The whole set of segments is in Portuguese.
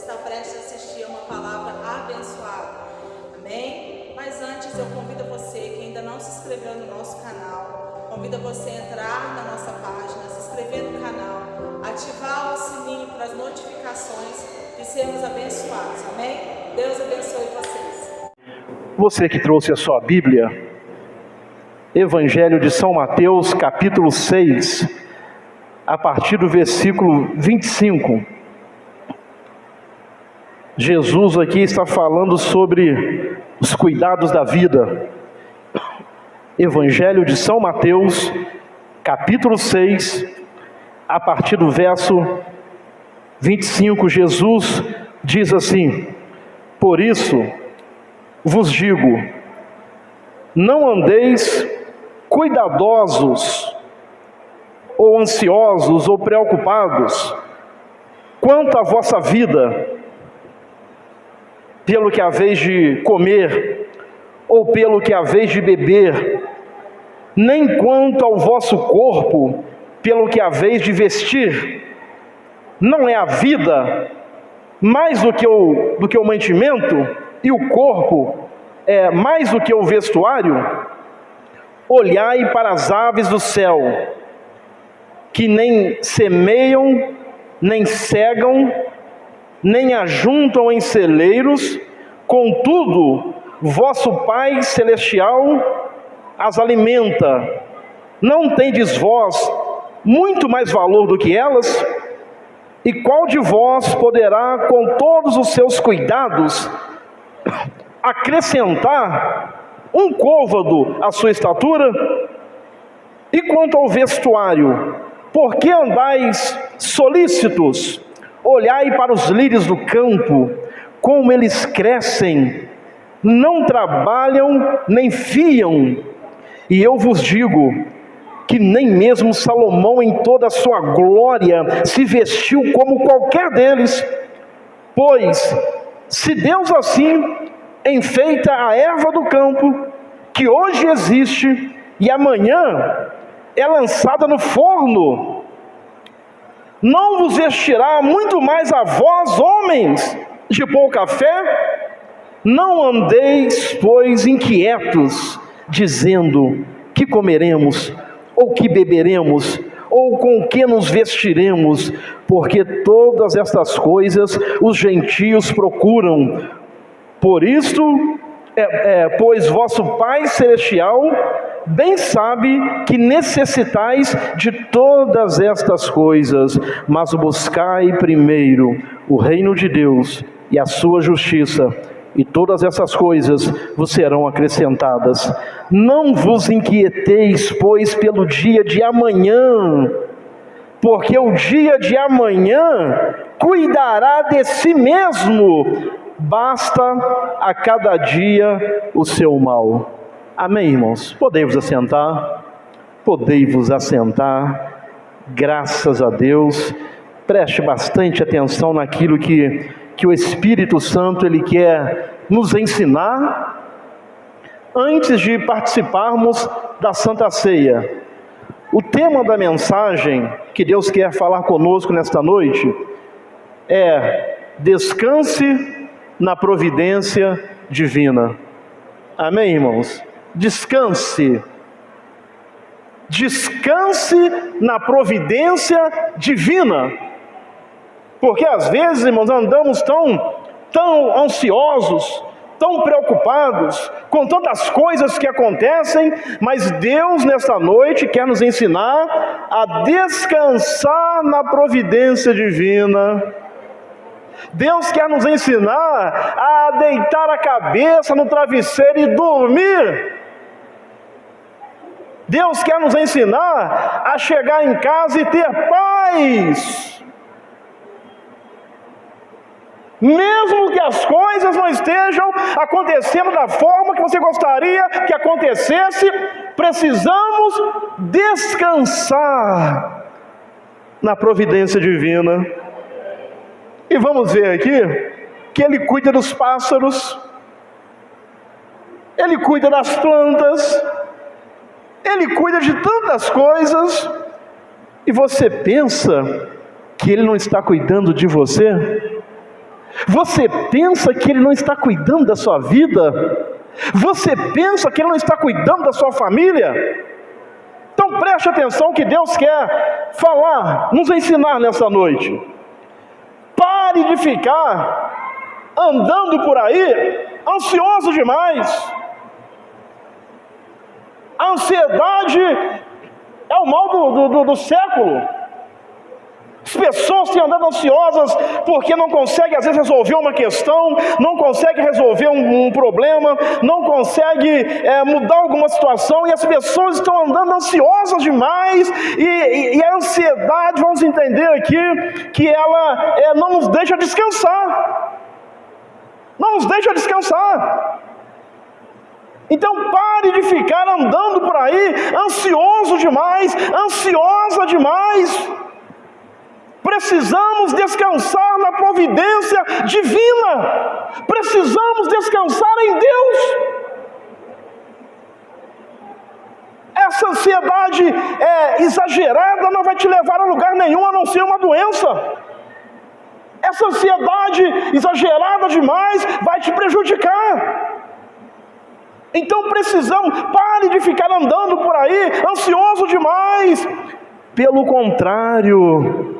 está prestes a assistir a uma palavra abençoada. Amém? Mas antes eu convido você que ainda não se inscreveu no nosso canal, convido você a entrar na nossa página, se inscrever no canal, ativar o sininho para as notificações de sermos abençoados. Amém? Deus abençoe vocês. Você que trouxe a sua Bíblia, Evangelho de São Mateus, capítulo 6, a partir do versículo 25. Jesus aqui está falando sobre os cuidados da vida. Evangelho de São Mateus, capítulo 6, a partir do verso 25, Jesus diz assim: por isso vos digo, não andeis cuidadosos, ou ansiosos, ou preocupados, quanto à vossa vida, pelo que haveis de comer, ou pelo que haveis de beber, nem quanto ao vosso corpo, pelo que haveis de vestir. Não é a vida mais do que o mantimento, e o corpo é mais do que o vestuário? Olhai para as aves do céu, que nem semeiam, nem cegam, nem ajuntam em celeiros, contudo, vosso Pai Celestial as alimenta. Não tendes vós muito mais valor do que elas? E qual de vós poderá, com todos os seus cuidados, acrescentar um côvado à sua estatura? E quanto ao vestuário, por que andais solícitos? Olhai para os lírios do campo, como eles crescem, não trabalham nem fiam. E eu vos digo que nem mesmo Salomão em toda a sua glória se vestiu como qualquer deles. Pois, se Deus assim enfeita a erva do campo, que hoje existe e amanhã é lançada no forno, não vos vestirá muito mais a vós, homens de pouca fé? Não andeis, pois, inquietos, dizendo: que comeremos, ou que beberemos, ou com que nos vestiremos? Porque todas estas coisas os gentios procuram. Por isto, pois vosso Pai Celestial bem sabe que necessitais de todas estas coisas, mas buscai primeiro o reino de Deus e a sua justiça, e todas essas coisas vos serão acrescentadas. Não vos inquieteis, pois, pelo dia de amanhã, porque o dia de amanhã cuidará de si mesmo, basta a cada dia o seu mal. Amém, irmãos? Podei-vos assentar, podei-vos assentar, graças a Deus. Preste bastante atenção naquilo que o Espírito Santo Ele quer nos ensinar, antes de participarmos da Santa Ceia. O tema da mensagem que Deus quer falar conosco nesta noite é: descanse na providência divina. Amém, irmãos? Descanse. Descanse na providência divina. Porque às vezes, irmãos, andamos tão ansiosos, tão preocupados com tantas coisas que acontecem, mas Deus nesta noite quer nos ensinar a descansar na providência divina. Deus quer nos ensinar a deitar a cabeça no travesseiro e dormir. Deus quer nos ensinar a chegar em casa e ter paz, mesmo que as coisas não estejam acontecendo da forma que você gostaria que acontecesse. Precisamos descansar na providência divina. E vamos ver aqui que Ele cuida dos pássaros, Ele cuida das plantas, Ele cuida de tantas coisas. E você pensa que Ele não está cuidando de você? Você pensa que Ele não está cuidando da sua vida? Você pensa que Ele não está cuidando da sua família? Então preste atenção que Deus quer falar, nos ensinar nessa noite. Pare de ficar andando por aí ansioso demais. A ansiedade é o mal do século. As pessoas têm andado ansiosas porque não conseguem, às vezes, resolver uma questão, não conseguem resolver um problema, não conseguem mudar alguma situação, e as pessoas estão andando ansiosas demais, e a ansiedade, vamos entender aqui, que ela não nos deixa descansar. Não nos deixa descansar. Então pare de ficar andando por aí, ansioso demais, ansiosa demais. Precisamos descansar na providência divina. Precisamos descansar em Deus. Essa ansiedade exagerada não vai te levar a lugar nenhum, a não ser uma doença. Essa ansiedade exagerada demais vai te prejudicar. Então precisamos, pare de ficar andando por aí, ansioso demais. Pelo contrário,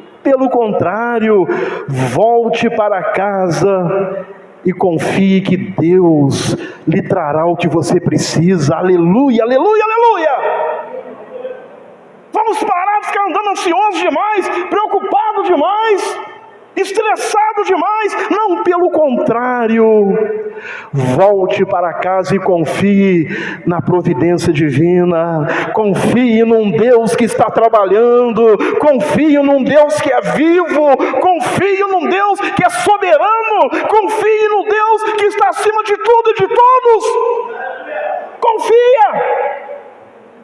volte para casa e confie que Deus lhe trará o que você precisa. Aleluia, aleluia, aleluia. Vamos parar de ficar andando ansioso demais, preocupado demais, estressado demais. Não, pelo contrário, volte para casa e confie na providência divina. Confie num Deus que está trabalhando. Confie num Deus que é vivo. Confie num Deus que é soberano. Confie no Deus que está acima de tudo e de todos. Confia.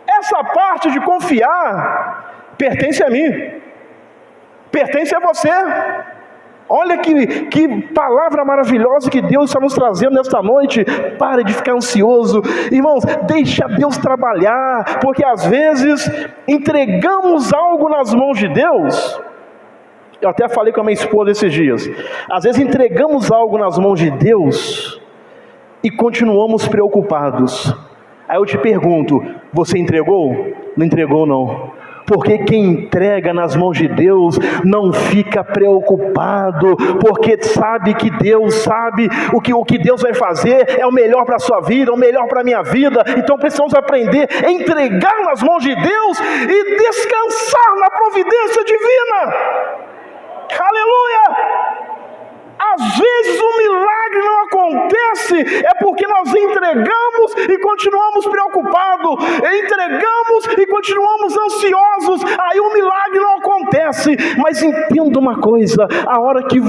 Essa parte de confiar pertence a mim, pertence a você. Olha que palavra maravilhosa que Deus está nos trazendo nesta noite. Pare de ficar ansioso. Irmãos, deixa Deus trabalhar, porque às vezes entregamos algo nas mãos de Deus. Eu até falei com a minha esposa esses dias. Às vezes entregamos algo nas mãos de Deus e continuamos preocupados. Aí eu te pergunto, você entregou? Não entregou não. Porque quem entrega nas mãos de Deus não fica preocupado, porque sabe que Deus sabe o que Deus vai fazer é o melhor para a sua vida, o melhor para a minha vida. Então precisamos aprender a entregar nas mãos de Deus e descansar na providência divina. Aleluia! Às vezes o milagre não acontece, é porque nós entregamos e continuamos preocupados, entregamos e continuamos ansiosos, aí o milagre não acontece. Mas entenda uma coisa, a hora que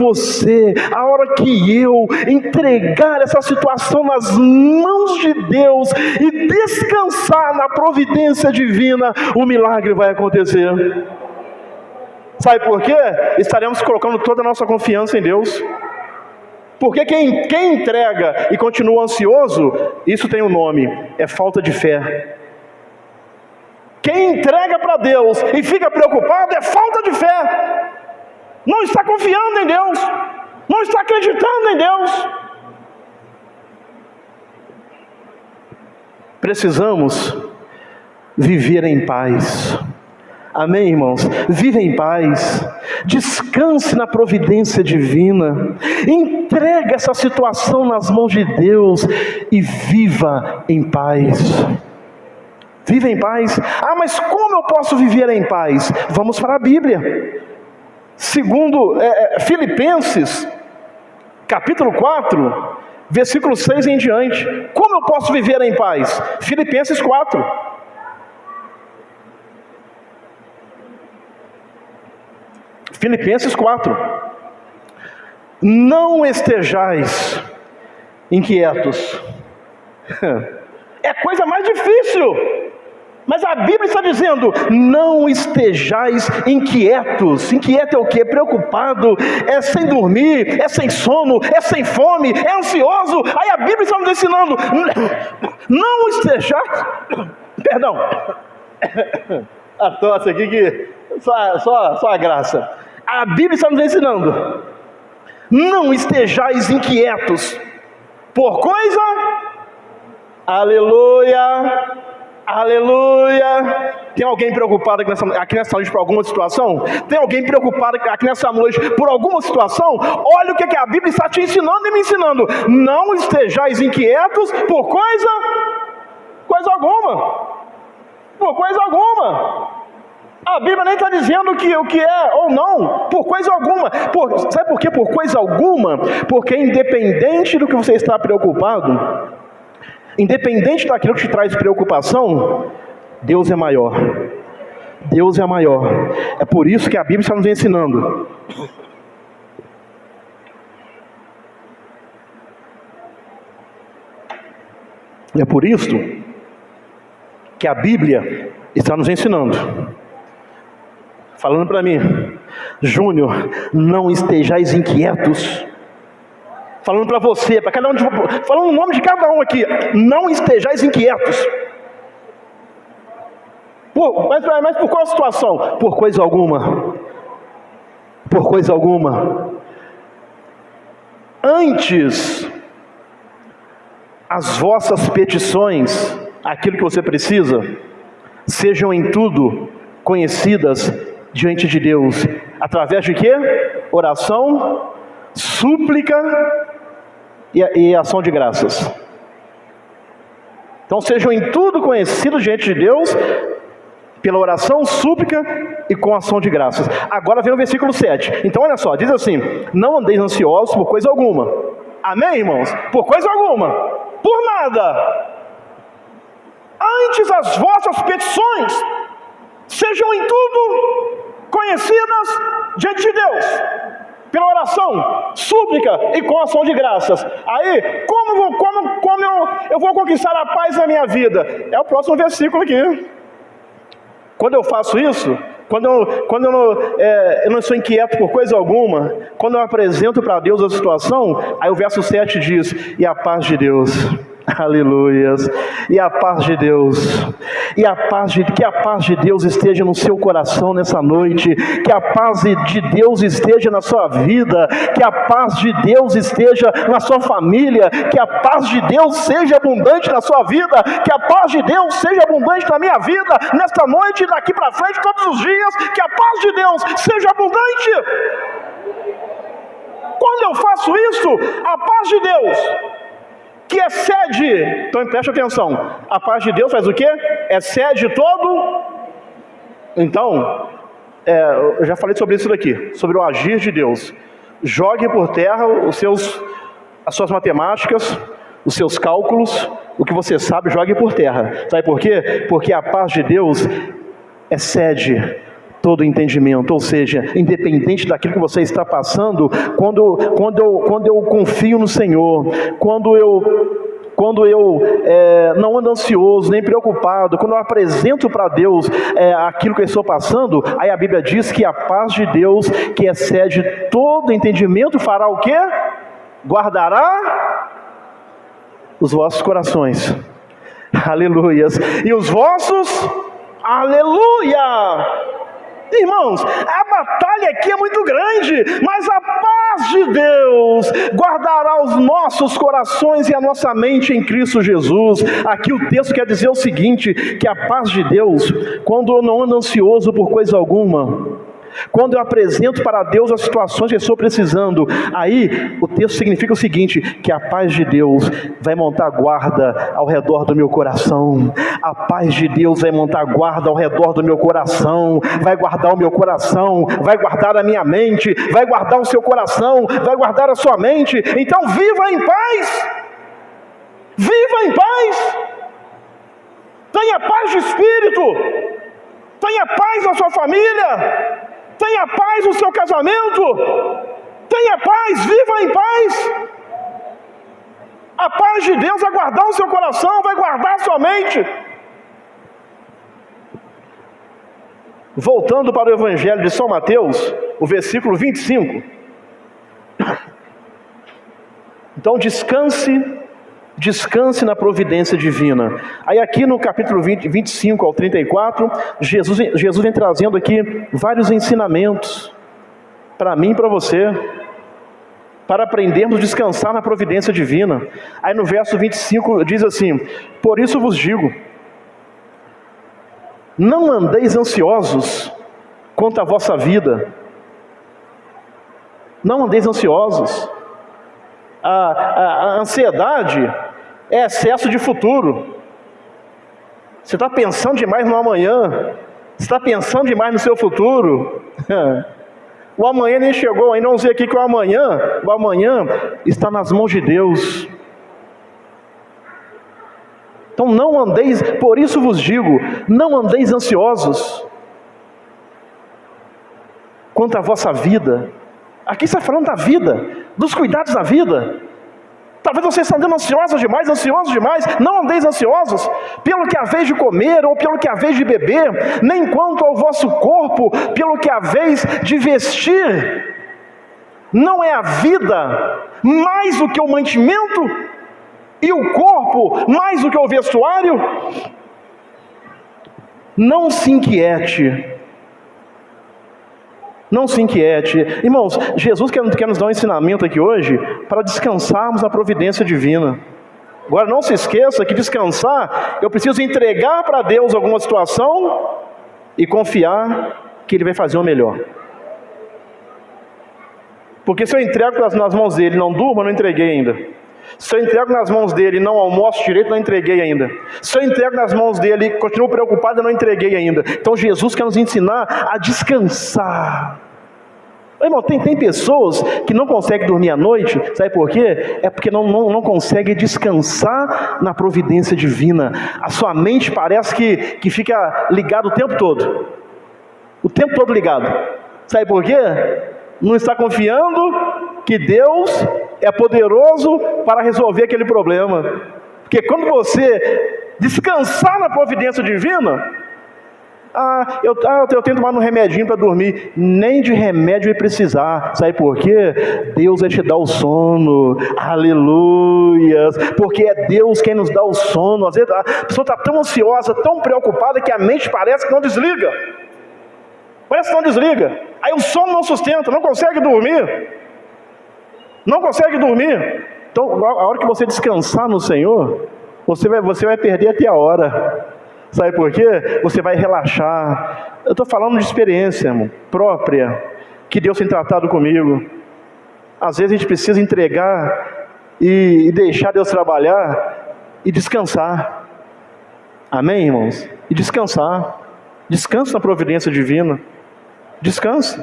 eu entregar essa situação nas mãos de Deus e descansar na providência divina, o milagre vai acontecer. Sabe por quê? Estaremos colocando toda a nossa confiança em Deus. Porque quem entrega e continua ansioso, isso tem um nome, é falta de fé. Quem entrega para Deus e fica preocupado é falta de fé. Não está confiando em Deus, não está acreditando em Deus. Precisamos viver em paz. Amém, irmãos? Viva em paz, descanse na providência divina, entregue essa situação nas mãos de Deus e viva em paz. Viva em paz. Ah, mas como eu posso viver em paz? Vamos para a Bíblia. Segundo Filipenses, capítulo 4, versículo 6 em diante. Como eu posso viver em paz? Filipenses 4. Filipenses 4. Não estejais inquietos. É coisa mais difícil. Mas a Bíblia está dizendo, não estejais inquietos. Inquieto é o quê? Preocupado, é sem dormir, é sem sono, é sem fome, é ansioso. Aí a Bíblia está nos ensinando, não estejais, perdão, a tosse aqui que só a graça. A Bíblia está nos ensinando, não estejais inquietos por coisa, aleluia, aleluia. Tem alguém preocupado aqui nessa noite por alguma situação? Tem alguém preocupado aqui nessa noite por alguma situação? Olha o que a Bíblia está te ensinando e me ensinando. Não estejais inquietos por coisa alguma. Por coisa alguma. A Bíblia nem está dizendo o que é ou não, por coisa alguma. Sabe por quê? Por coisa alguma? Porque independente do que você está preocupado, independente daquilo que te traz preocupação, Deus é maior. Deus é maior. É por isso que a Bíblia está nos ensinando. É por isso que a Bíblia está nos ensinando. Falando para mim, Júnior, não estejais inquietos. Falando para você, para cada um, falando o nome de cada um aqui, não estejais inquietos. Mas por qual situação? Por coisa alguma. Por coisa alguma. Antes, as vossas petições, aquilo que você precisa, sejam em tudo conhecidas diante de Deus. Através de quê? Oração, súplica e ação de graças. Então sejam em tudo conhecidos diante de Deus, pela oração, súplica e com ação de graças. Agora vem o versículo 7. Então olha só, diz assim: não andeis ansiosos por coisa alguma. Amém, irmãos? Por coisa alguma. Por nada. Antes as vossas petições sejam em tudo conhecidas diante de Deus, pela oração, súplica e com ação de graças. Aí, como eu vou conquistar a paz na minha vida? É o próximo versículo aqui. Quando eu faço isso, quando eu não sou inquieto por coisa alguma, quando eu apresento para Deus a situação, aí o verso 7 diz: e a paz de Deus, aleluias, e a paz de Deus, que a paz de Deus esteja no seu coração nessa noite, que a paz de Deus esteja na sua vida, que a paz de Deus esteja na sua família, que a paz de Deus seja abundante na sua vida, que a paz de Deus seja abundante na minha vida, nesta noite e daqui para frente, todos os dias, que a paz de Deus seja abundante. Quando eu faço isso, a paz de Deus, que excede, então preste atenção, a paz de Deus faz o quê? Excede todo. Então, eu já falei sobre isso daqui, sobre o agir de Deus. Jogue por terra as suas matemáticas, os seus cálculos, o que você sabe, jogue por terra. Sabe por quê? Porque a paz de Deus excede todo entendimento, ou seja, independente daquilo que você está passando, quando eu confio no Senhor, quando eu não ando ansioso, nem preocupado, quando eu apresento para Deus aquilo que eu estou passando, aí a Bíblia diz que a paz de Deus, que excede todo entendimento, fará o quê? Guardará os vossos corações, aleluias, e os vossos, aleluia. Irmãos, a batalha aqui é muito grande, mas a paz de Deus guardará os nossos corações e a nossa mente em Cristo Jesus. Aqui o texto quer dizer o seguinte, que a paz de Deus, quando eu não ando ansioso por coisa alguma, quando eu apresento para Deus as situações que eu estou precisando, aí o texto significa o seguinte, que a paz de Deus vai montar guarda ao redor do meu coração. A paz de Deus vai montar guarda ao redor do meu coração, vai guardar o meu coração, vai guardar a minha mente, vai guardar o seu coração, vai guardar a sua mente. Então viva em paz, viva em paz, tenha paz de espírito, tenha paz na sua família, tenha paz no seu casamento, tenha paz, viva em paz. A paz de Deus vai guardar o seu coração, vai guardar a sua mente. Voltando para o Evangelho de São Mateus, o versículo 25. Então descanse na providência divina. Aí aqui no capítulo 25 ao 34, Jesus vem trazendo aqui vários ensinamentos para mim e para você. para aprendermos a descansar na providência divina. Aí no verso 25 diz assim: por isso vos digo, não andeis ansiosos quanto à vossa vida. Não andeis ansiosos. A ansiedade é excesso de futuro. Você está pensando demais no amanhã. Você está pensando demais no seu futuro. O amanhã nem chegou ainda. Vamos ver aqui que o amanhã está nas mãos de Deus. Então não andeis, por isso vos digo, não andeis ansiosos quanto à vossa vida. Aqui está falando da vida, dos cuidados da vida. Talvez vocês estejam andando ansiosos demais. Não andeis ansiosos pelo que haveis de comer ou pelo que haveis de beber, nem quanto ao vosso corpo pelo que haveis de vestir. Não é a vida mais do que o mantimento, e o corpo mais do que o vestuário? Não se inquiete. Não se inquiete. Irmãos, Jesus quer nos dar um ensinamento aqui hoje para descansarmos na providência divina. Agora não se esqueça que descansar, eu preciso entregar para Deus alguma situação e confiar que Ele vai fazer o melhor. Porque se eu entrego nas mãos dele e não durmo, eu não entreguei ainda. Se eu entrego nas mãos dele e não almoço direito, não entreguei ainda. Se eu entrego nas mãos dele e continuo preocupado, eu não entreguei ainda. Então Jesus quer nos ensinar a descansar. Irmão, tem pessoas que não conseguem dormir à noite, sabe por quê? É porque não conseguem descansar na providência divina. A sua mente parece que fica ligada o tempo todo. O tempo todo ligado. Sabe por quê? Não está confiando que Deus é poderoso para resolver aquele problema. Porque quando você descansar na providência divina, eu tenho que tomar um remedinho para dormir. Nem de remédio vai precisar. Sabe por quê? Deus vai te dar o sono. Aleluias. Porque é Deus quem nos dá o sono. Às vezes a pessoa está tão ansiosa, tão preocupada, que a mente parece que não desliga. Parece que não desliga. Aí o sono não sustenta, não consegue dormir. Não consegue dormir. Então, a hora que você descansar no Senhor, você vai perder até a hora. Sabe por quê? Você vai relaxar. Eu estou falando de experiência, irmão, própria, que Deus tem tratado comigo. Às vezes a gente precisa entregar e deixar Deus trabalhar e descansar. Amém, irmãos? E descansar. Descanse na providência divina. Descanse.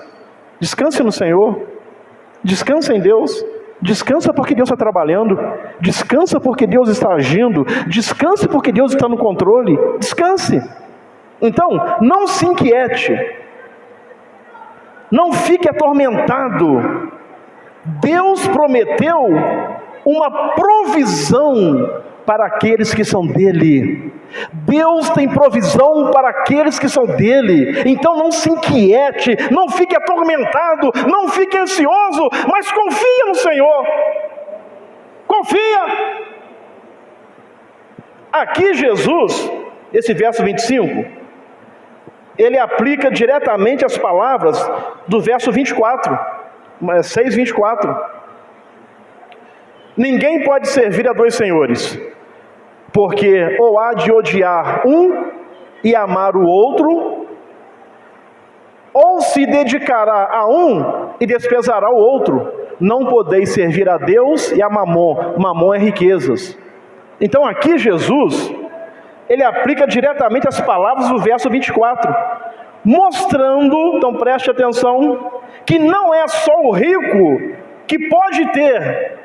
Descanse no Senhor. Descansa em Deus. Descansa porque Deus está trabalhando. Descansa porque Deus está agindo. Descanse porque Deus está no controle. Descanse. Então, não se inquiete. Não fique atormentado. Deus prometeu uma provisão para aqueles que são dele. Deus tem provisão para aqueles que são dele. Então não se inquiete, não fique atormentado, não fique ansioso, mas confia no Senhor. Confia. Aqui Jesus, esse verso 25, ele aplica diretamente as palavras do verso 24, 6:24. Ninguém pode servir a dois senhores, porque ou há de odiar um e amar o outro, ou se dedicará a um e desprezará o outro. Não podeis servir a Deus e a Mamon. Mamon é riquezas. Então aqui Jesus, ele aplica diretamente as palavras do verso 24, mostrando, então preste atenção, que não é só o rico que pode ter.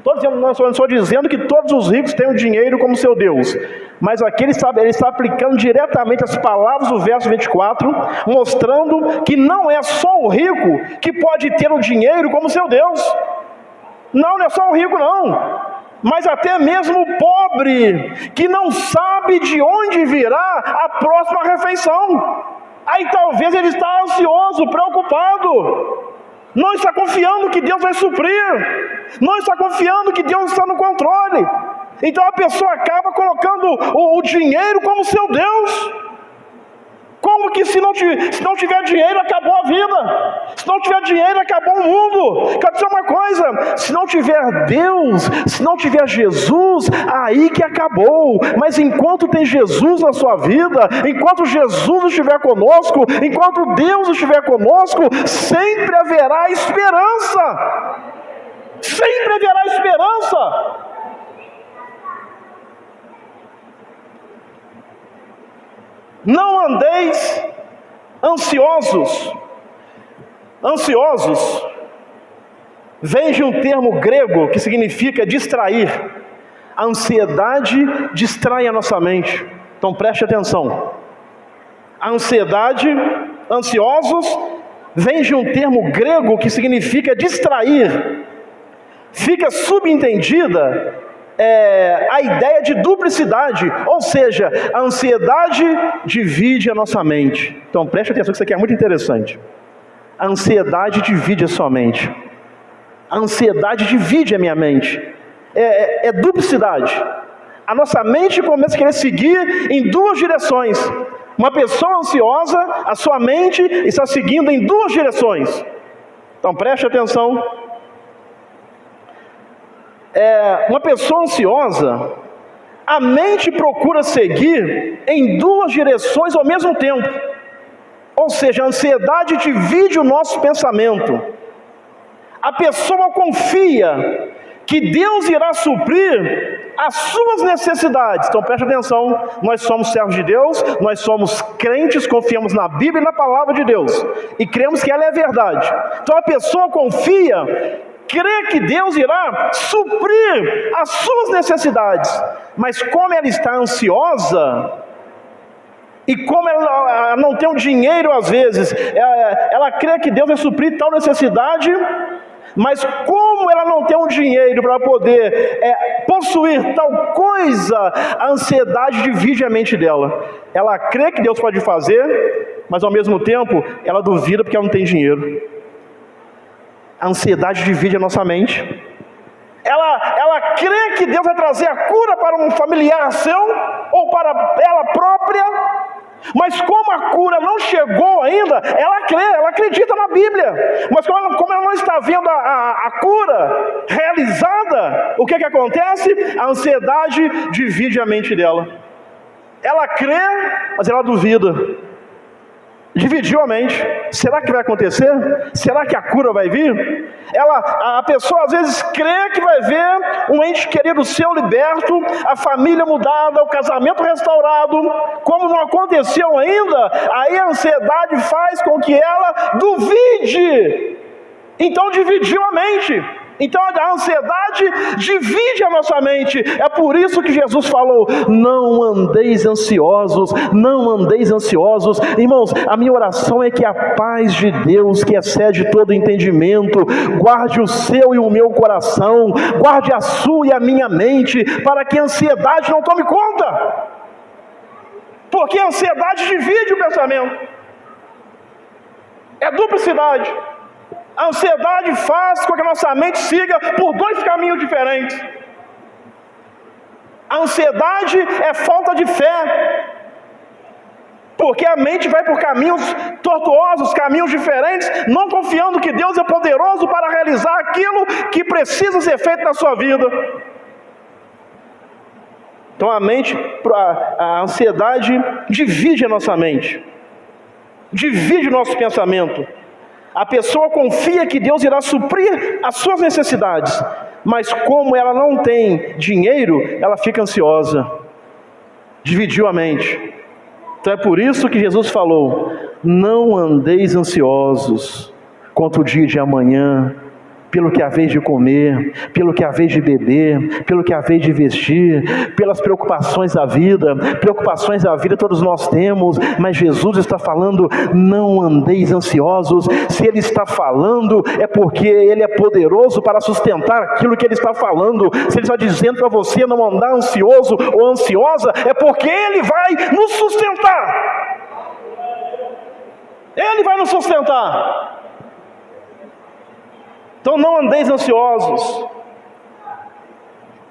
Não estou dizendo que todos os ricos têm o dinheiro como seu Deus, mas aqui ele está aplicando diretamente as palavras do verso 24, mostrando que não é só o rico que pode ter o dinheiro como seu Deus. Não é só o rico não, mas até mesmo o pobre, que não sabe de onde virá a próxima refeição. Aí talvez ele está ansioso, preocupado, não está confiando que Deus vai suprir, não está confiando que Deus está no controle. Então a pessoa acaba colocando o dinheiro como seu Deus. Como que se não tiver dinheiro, acabou a vida? Se não tiver dinheiro, acabou o mundo. Quero dizer uma coisa. coisa, se não tiver Deus, se não tiver Jesus, aí que acabou. Mas enquanto tem Jesus na sua vida, enquanto Jesus estiver conosco, enquanto Deus estiver conosco, sempre haverá esperança. Sempre haverá esperança. Não andeis ansiosos. Ansiosos vem de um termo grego que significa distrair. A ansiedade distrai a nossa mente. Então preste atenção. A ansiedade, ansiosos, vem de um termo grego que significa distrair. Fica subentendida a ideia de duplicidade, ou seja, a ansiedade divide a nossa mente. Então preste atenção que isso aqui é muito interessante. A ansiedade divide a sua mente. A ansiedade divide a minha mente. É duplicidade. A nossa mente começa a querer seguir em duas direções. Uma pessoa ansiosa, a sua mente está seguindo em duas direções. Então preste atenção. Uma pessoa ansiosa, a mente procura seguir em duas direções ao mesmo tempo. Ou seja, a ansiedade divide o nosso pensamento. A pessoa confia que Deus irá suprir as suas necessidades. Então preste atenção, nós somos servos de Deus, nós somos crentes, confiamos na Bíblia e na palavra de Deus, e cremos que ela é a verdade. Então a pessoa confia, crê que Deus irá suprir as suas necessidades, mas como ela está ansiosa, e como ela não tem o dinheiro às vezes, ela crê que Deus vai suprir tal necessidade, mas como ela não tem o dinheiro para poder possuir tal coisa, a ansiedade divide a mente dela. Ela crê que Deus pode fazer, mas ao mesmo tempo ela duvida porque ela não tem dinheiro. A ansiedade divide a nossa mente. Ela crê que Deus vai trazer a cura para um familiar seu, ou para ela própria, mas como a cura não chegou ainda, ela crê, ela acredita na Bíblia, mas como ela não está vendo a cura realizada, o que acontece? A ansiedade divide a mente dela. Ela crê, mas ela duvida. Dividiu a mente. Será que vai acontecer? Será que a cura vai vir? A pessoa às vezes crê que vai ver um ente querido seu liberto, a família mudada, o casamento restaurado. Como não aconteceu ainda, aí a ansiedade faz com que ela duvide. Então dividiu a mente. Então a ansiedade divide a nossa mente. É por isso que Jesus falou: não andeis ansiosos, não andeis ansiosos. Irmãos, a minha oração é que a paz de Deus, que excede todo entendimento, guarde o seu e o meu coração, guarde a sua e a minha mente, para que a ansiedade não tome conta. Porque a ansiedade divide o pensamento. É duplicidade. A ansiedade faz com que a nossa mente siga por dois caminhos diferentes. A ansiedade é falta de fé, porque a mente vai por caminhos tortuosos, caminhos diferentes, não confiando que Deus é poderoso para realizar aquilo que precisa ser feito na sua vida. Então a ansiedade divide a nossa mente, divide o nosso pensamento. A pessoa confia que Deus irá suprir as suas necessidades, mas como ela não tem dinheiro, ela fica ansiosa. Dividiu a mente. Então é por isso que Jesus falou: não andeis ansiosos quanto o dia de amanhã, pelo que há vez de comer, pelo que há vez de beber, pelo que há vez de vestir, pelas preocupações da vida. Preocupações da vida todos nós temos, mas Jesus está falando: não andeis ansiosos. Se Ele está falando, é porque Ele é poderoso para sustentar aquilo que Ele está falando. Se Ele está dizendo para você não andar ansioso ou ansiosa, é porque Ele vai nos sustentar. Ele vai nos sustentar. Então não andeis ansiosos.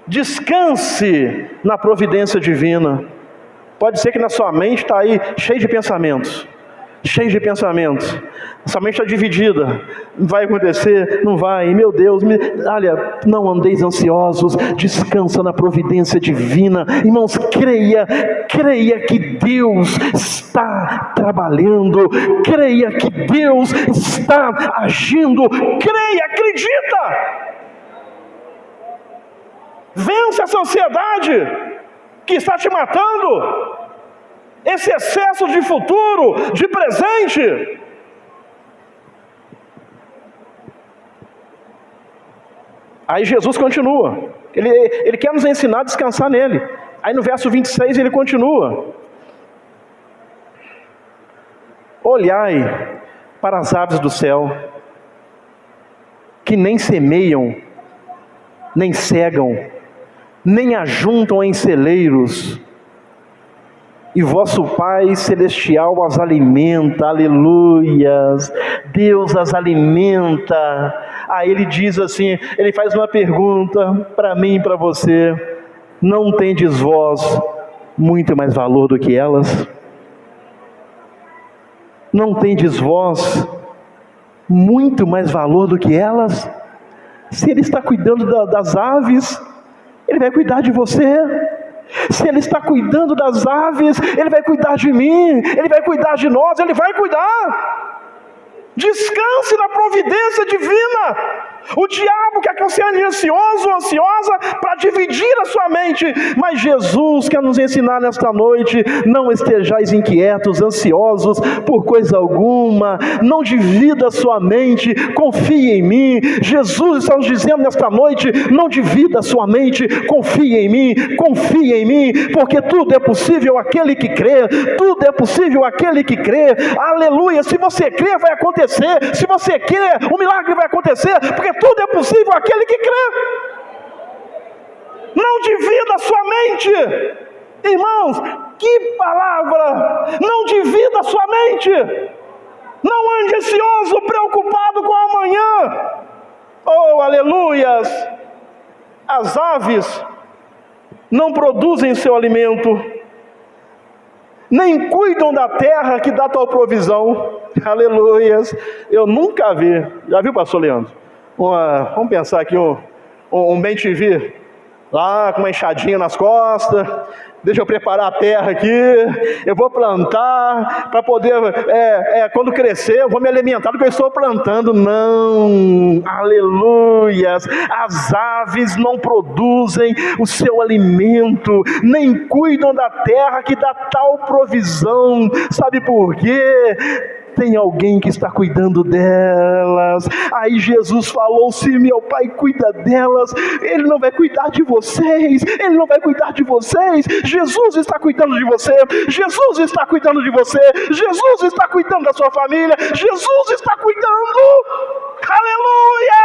Descanse na providência divina. Pode ser que na sua mente está aí cheio de pensamentos, cheio de pensamentos, sua mente está dividida, vai acontecer, não vai, meu Deus, olha, não andeis ansiosos, descansa na providência divina, irmãos, creia que Deus está trabalhando, creia que Deus está agindo, creia, acredita, vence essa ansiedade que está te matando, esse excesso de futuro, de presente. Aí Jesus continua, ele quer nos ensinar a descansar nele. Aí no verso 26 ele continua: olhai para as aves do céu, que nem semeiam, nem cegam, nem ajuntam em celeiros, e vosso Pai Celestial as alimenta. Aleluias, Deus as alimenta. Aí ele diz assim, ele faz uma pergunta para mim e para você: não tendes vós muito mais valor do que elas? Não tendes vós muito mais valor do que elas? Se ele está cuidando das aves, ele vai cuidar de você. Se ele está cuidando das aves, ele vai cuidar de mim, ele vai cuidar de nós, ele vai cuidar. Descanse na providência divina. O diabo quer que você ande ansioso, ansiosa, para dividir a sua mente, mas Jesus quer nos ensinar nesta noite: não estejais inquietos, ansiosos por coisa alguma, não divida a sua mente, confie em mim. Jesus está nos dizendo nesta noite: não divida a sua mente, confie em mim, porque tudo é possível aquele que crê, tudo é possível aquele que crê. Aleluia, se você crê vai acontecer, se você crê o milagre vai acontecer, porque tudo é possível aquele que crê. Não divida a sua mente, irmãos, que palavra! Não divida a sua mente, não ande ansioso, preocupado com o amanhã. Oh, aleluias! As aves não produzem seu alimento, nem cuidam da terra que dá tal provisão. Aleluias! Eu nunca vi, já viu, pastor Leandro? Vamos pensar aqui, um bem-te-vi, lá com uma enxadinha nas costas, deixa eu preparar a terra aqui, eu vou plantar, para poder, quando crescer, eu vou me alimentar do que eu estou plantando. Não, aleluias, as aves não produzem o seu alimento, nem cuidam da terra que dá tal provisão. Sabe por quê? Tem alguém que está cuidando delas. Aí Jesus falou: se meu Pai cuida delas, Ele não vai cuidar de vocês, Ele não vai cuidar de vocês. Jesus está cuidando de você, Jesus está cuidando de você, Jesus está cuidando da sua família, Jesus está cuidando. Aleluia!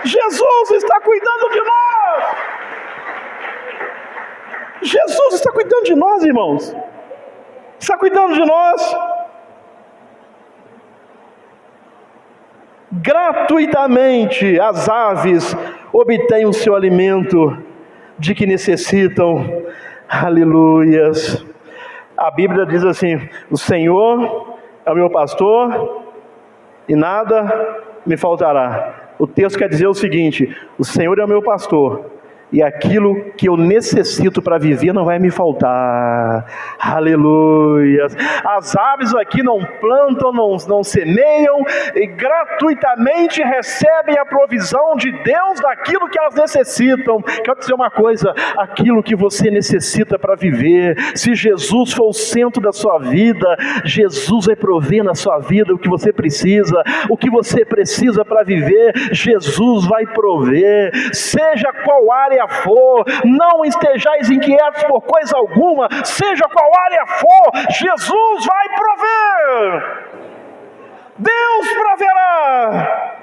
Jesus está cuidando de nós. Jesus está cuidando de nós, irmãos. Está cuidando de nós. Gratuitamente as aves obtêm o seu alimento de que necessitam. Aleluias. A Bíblia diz assim: o Senhor é o meu pastor e nada me faltará. O texto quer dizer o seguinte: o Senhor é o meu pastor e aquilo que eu necessito para viver não vai me faltar. Aleluia. As aves aqui não plantam, não semeiam, e gratuitamente recebem a provisão de Deus daquilo que elas necessitam. Quero dizer uma coisa: aquilo que você necessita para viver, se Jesus for o centro da sua vida, Jesus vai prover na sua vida o que você precisa para viver, Jesus vai prover, seja qual área for. Não estejais inquietos por coisa alguma, seja qual área for, Jesus vai prover. Deus proverá.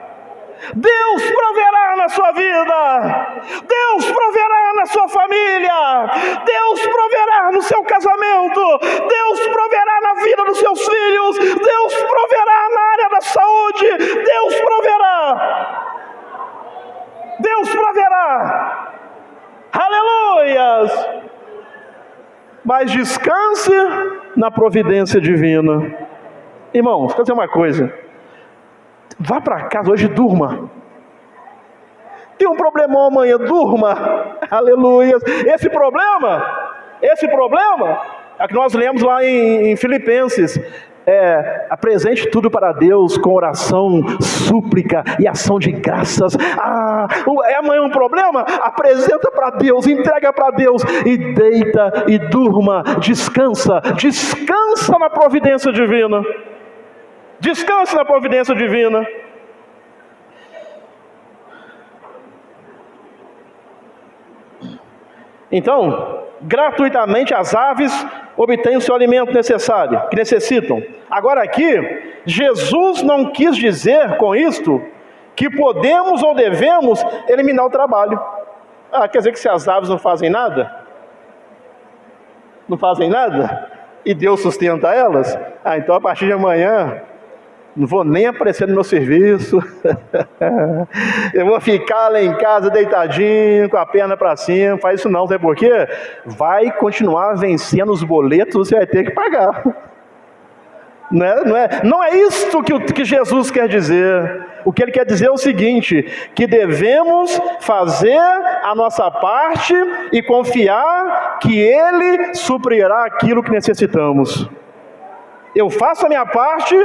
Deus proverá na sua vida, Deus proverá na sua família, Deus proverá no seu casamento, Deus proverá na vida dos seus filhos, Deus proverá na área da saúde, Deus proverá. Deus proverá. Aleluias. mas descanse na providência divina. Irmãos, quero dizer uma coisa. Vá para casa hoje e durma. Tem um problemão amanhã, durma. Aleluia. Esse problema é o que nós lemos lá em Filipenses. Apresente tudo para Deus com oração, súplica e ação de graças. É amanhã um problema? Apresenta para Deus, entrega para Deus e deita e durma, descansa na providência divina. Descanse na providência divina. Então, gratuitamente as aves obtêm o seu alimento necessário, que necessitam. Agora aqui, Jesus não quis dizer com isto que podemos ou devemos eliminar o trabalho. Quer dizer que se as aves não fazem nada? Não fazem nada? E Deus sustenta elas? Então a partir de amanhã não vou nem aparecer no meu serviço. Eu vou ficar lá em casa deitadinho, com a perna para cima. Faz isso não, sabe por quê? Vai continuar vencendo os boletos, você vai ter que pagar. Não é isto que Jesus quer dizer. O que ele quer dizer é o seguinte: que devemos fazer a nossa parte e confiar que Ele suprirá aquilo que necessitamos. Eu faço a minha parte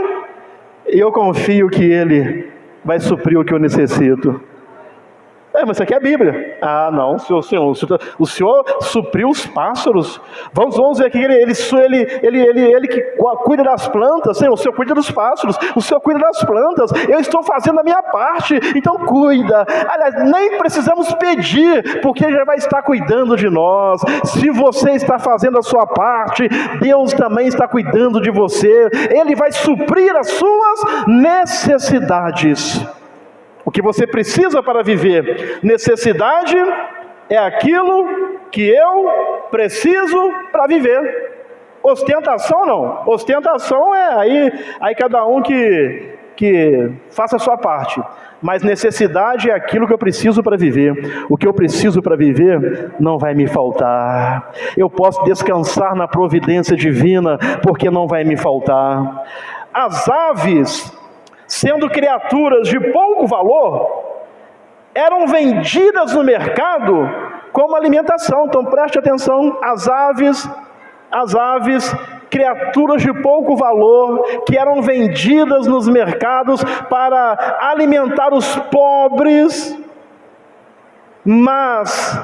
e eu confio que Ele vai suprir o que eu necessito. Mas isso aqui é a Bíblia. Não, o Senhor supriu os pássaros. Vamos ver aqui, Ele que cuida das plantas. Senhor, o Senhor cuida dos pássaros, o Senhor cuida das plantas. Eu estou fazendo a minha parte, então cuida. Aliás, nem precisamos pedir, porque Ele já vai estar cuidando de nós. Se você está fazendo a sua parte, Deus também está cuidando de você. Ele vai suprir as suas necessidades. O que você precisa para viver. Necessidade é aquilo que eu preciso para viver. Ostentação não. Ostentação é aí cada um que faça a sua parte. Mas necessidade é aquilo que eu preciso para viver. O que eu preciso para viver não vai me faltar. Eu posso descansar na providência divina, porque não vai me faltar. As aves, sendo criaturas de pouco valor, eram vendidas no mercado como alimentação. Então preste atenção, as aves, criaturas de pouco valor, que eram vendidas nos mercados para alimentar os pobres, mas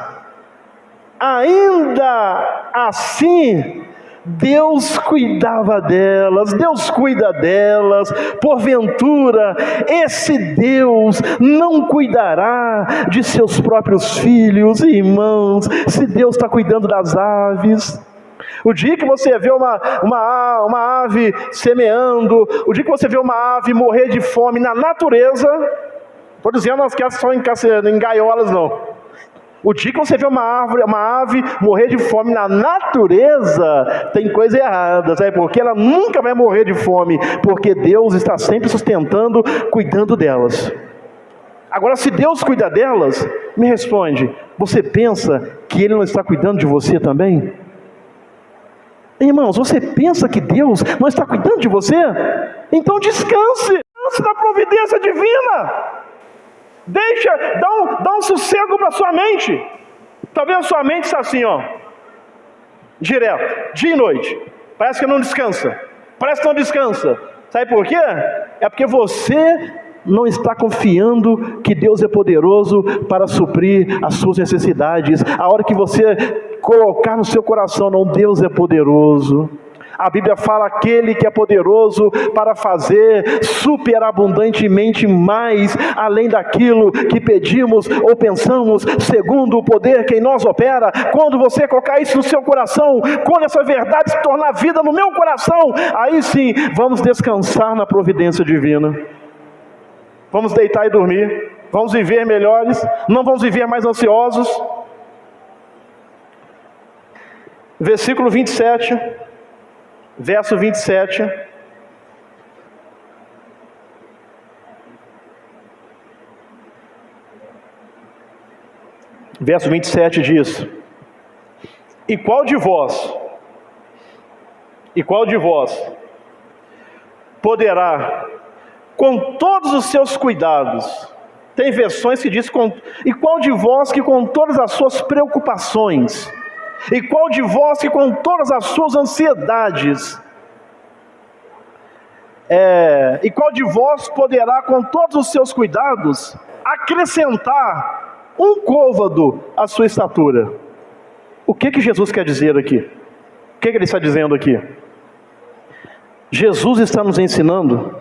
ainda assim Deus cuidava delas, Deus cuida delas. Porventura, esse Deus não cuidará de seus próprios filhos e irmãos, se Deus está cuidando das aves? O dia que você vê uma ave semeando, o dia que você vê uma ave morrer de fome na natureza, estou dizendo as que são em gaiolas não. O dia que você vê uma ave morrer de fome na natureza, tem coisa errada, sabe? Porque ela nunca vai morrer de fome, porque Deus está sempre sustentando, cuidando delas. Agora, se Deus cuida delas, me responde, você pensa que Ele não está cuidando de você também? Irmãos, você pensa que Deus não está cuidando de você? Então descanse na providência divina. Dá um sossego para sua mente. Talvez a sua mente está assim, direto, dia e noite. Parece que não descansa. Sabe por quê? É porque você não está confiando que Deus é poderoso para suprir as suas necessidades. A hora que você colocar no seu coração, não, Deus é poderoso. A Bíblia fala aquele que é poderoso para fazer superabundantemente mais, além daquilo que pedimos ou pensamos, segundo o poder que em nós opera. Quando você colocar isso no seu coração, quando essa verdade se tornar vida no meu coração, aí sim, vamos descansar na providência divina. Vamos deitar e dormir, vamos viver melhores, não vamos viver mais ansiosos. Versículo 27, verso 27. Verso 27 diz: E qual de vós, E qual de vós poderá, com todos os seus cuidados, tem versões que diz, e qual de vós que com todas as suas preocupações, e qual de vós que com todas as suas ansiedades, e qual de vós poderá com todos os seus cuidados acrescentar um côvado à sua estatura? O que Jesus quer dizer aqui? O que ele está dizendo aqui? Jesus está nos ensinando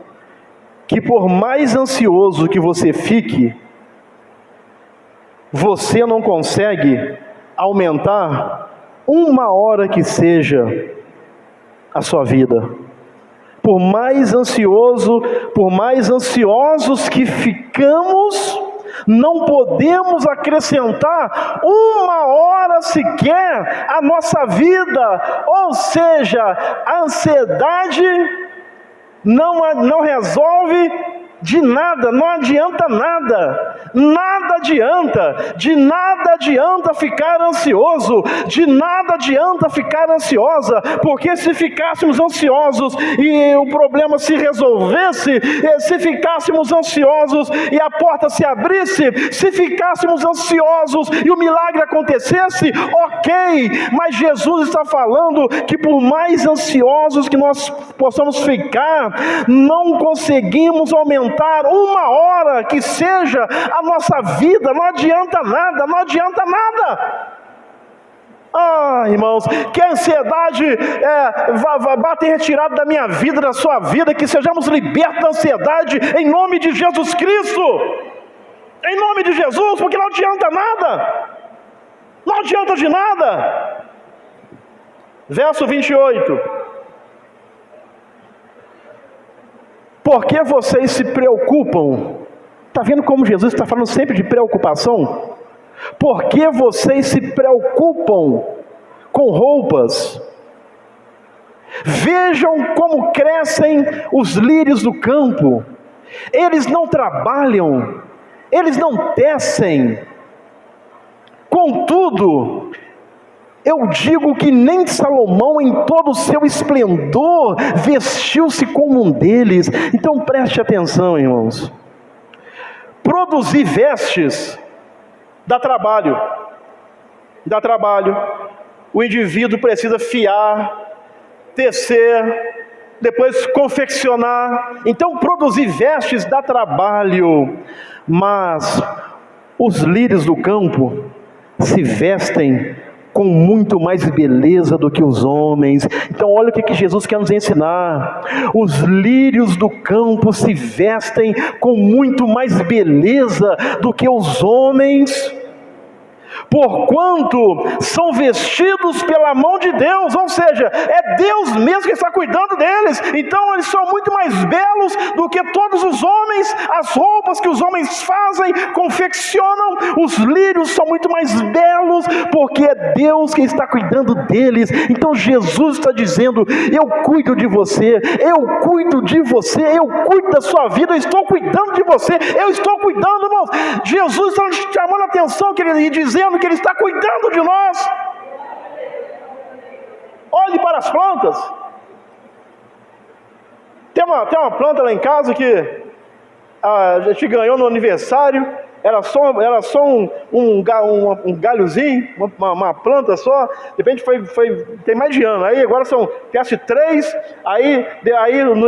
que por mais ansioso que você fique, você não consegue aumentar uma hora que seja a sua vida. Por mais ansiosos que ficamos, não podemos acrescentar uma hora sequer à nossa vida. Ou seja, a ansiedade não resolve de nada, não adianta nada. De nada adianta ficar ansioso, de nada adianta ficar ansiosa, porque se ficássemos ansiosos e o problema se resolvesse, se ficássemos ansiosos e a porta se abrisse, se ficássemos ansiosos e o milagre acontecesse, ok, mas Jesus está falando que por mais ansiosos que nós possamos ficar, não conseguimos aumentar uma hora que seja a nossa vida. Não adianta nada. Irmãos, que a ansiedade vá bater retirada da minha vida, da sua vida, que sejamos libertos da ansiedade em nome de Jesus Cristo, em nome de Jesus, porque não adianta nada, não adianta de nada. Verso 28. Por que vocês se preocupam? Está vendo como Jesus está falando sempre de preocupação? Por que vocês se preocupam com roupas? Vejam como crescem os lírios do campo. Eles não trabalham, eles não tecem. Contudo, eu digo que nem Salomão em todo o seu esplendor vestiu-se como um deles. Então preste atenção, irmãos. Produzir vestes dá trabalho. O indivíduo precisa fiar, tecer, depois confeccionar. Então produzir vestes dá trabalho. Mas os lírios do campo se vestem com muito mais beleza do que os homens. Então olha o que Jesus quer nos ensinar. Os lírios do campo se vestem com muito mais beleza do que os homens, porquanto são vestidos pela mão de Deus. Ou seja, é Deus mesmo que está cuidando deles. Então eles são muito mais belos do que todos os homens. As roupas que os homens fazem, confeccionam, os lírios são muito mais belos, porque é Deus que está cuidando deles. Então Jesus está dizendo: eu cuido de você, eu cuido de você, eu cuido da sua vida, eu estou cuidando de você, eu estou cuidando, irmãos. Jesus está chamando a atenção e dizendo que Ele está cuidando de nós. Olhe para as plantas. Tem uma planta lá em casa que a gente ganhou no aniversário. Era só um galhozinho, uma planta só. De repente tem mais de ano. Aí agora cresce 3. Aí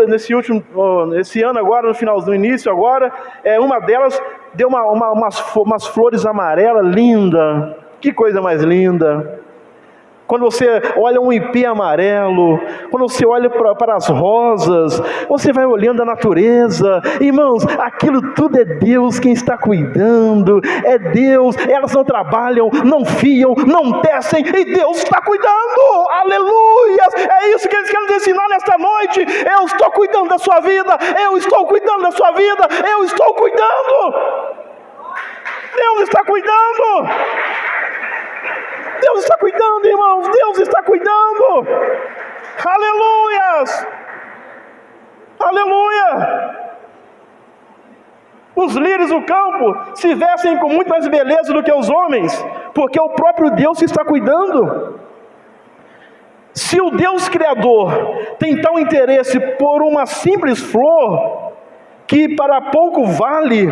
nesse ano agora, no início agora, uma delas deu umas flores amarelas, linda. Que coisa mais linda. Quando você olha um ipê amarelo, quando você olha para as rosas, você vai olhando a natureza. Irmãos, aquilo tudo é Deus quem está cuidando. É Deus, elas não trabalham, não fiam, não tecem, e Deus está cuidando. Aleluia! É isso que eles querem nos ensinar nesta noite. Eu estou cuidando da sua vida, eu estou cuidando da sua vida, eu estou cuidando. Deus está cuidando. Deus está cuidando, irmãos. Deus está cuidando. Aleluias. Aleluia. Os lírios do campo se vestem com muito mais beleza do que os homens, porque o próprio Deus está cuidando. Se o Deus Criador tem tal interesse por uma simples flor, que para pouco vale,